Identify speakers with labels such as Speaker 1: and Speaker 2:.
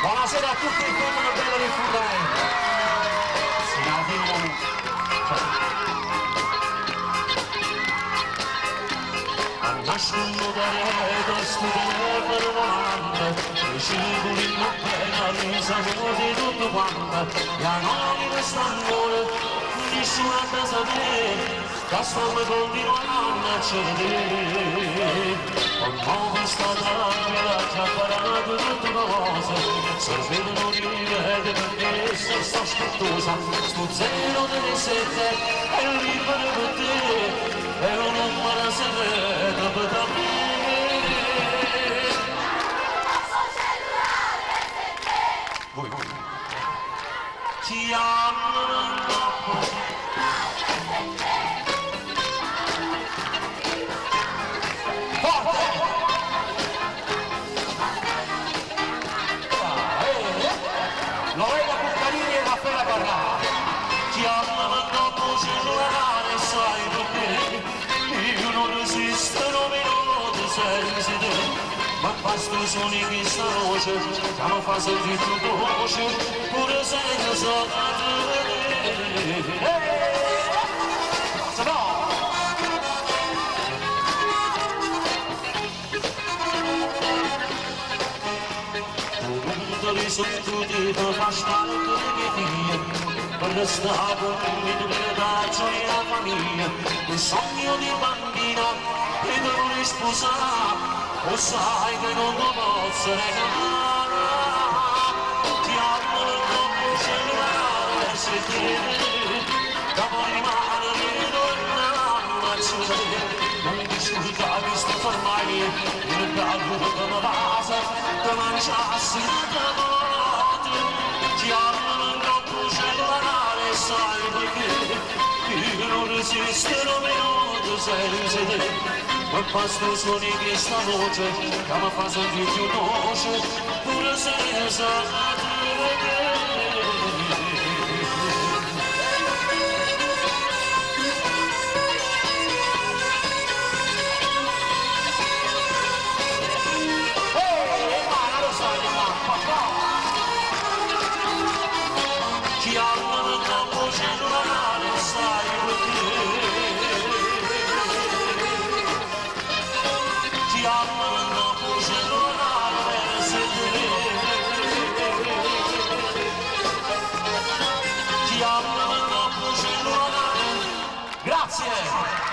Speaker 1: Buonasera a tutti il popolo bello di Furrai. Anlaştığımda dostluğuna pervananda Sicuri non pena sapore tutto quanto Ya noi quest'amore nessuna casa te Castone continuano a cedere Con nuova strada la chiapparata tutte cose Sorvedono rivede perché sta scrittosa Sto zero delle sette è il libero per te è una buona segreta per me. Voi. Ci amano troppo. Forte! Lorena Cuccarini e Raffaella Carrà. Ci amano troppo cellulare, sai perché? Io non resisto minuti senza te, ma basta suoni che sta voce, che mi fa sentire tutto voce, pure senza sapere. Se no! Tu mi sono tutti per far stare che figlia, per restare con me tu mi dai gioia alla famiglia, un sogno di bambina che devo sposare, lo sai che non lo posso regalare, ti amo nel tuo cellulare se ti da poi rimane ritornare a te, non discutere sto fermai, il caldo che mi passa, che mangiassi la notte, ti amo nel tuo cellulare sai perché io non resisto minuto senza te ma basta suoni che sta voce che mi fa sentire più voce pure senza te Ci amano troppo cellulare sai perché Ci amano troppo cellulare se te Ci amano troppo cellulare Grazie!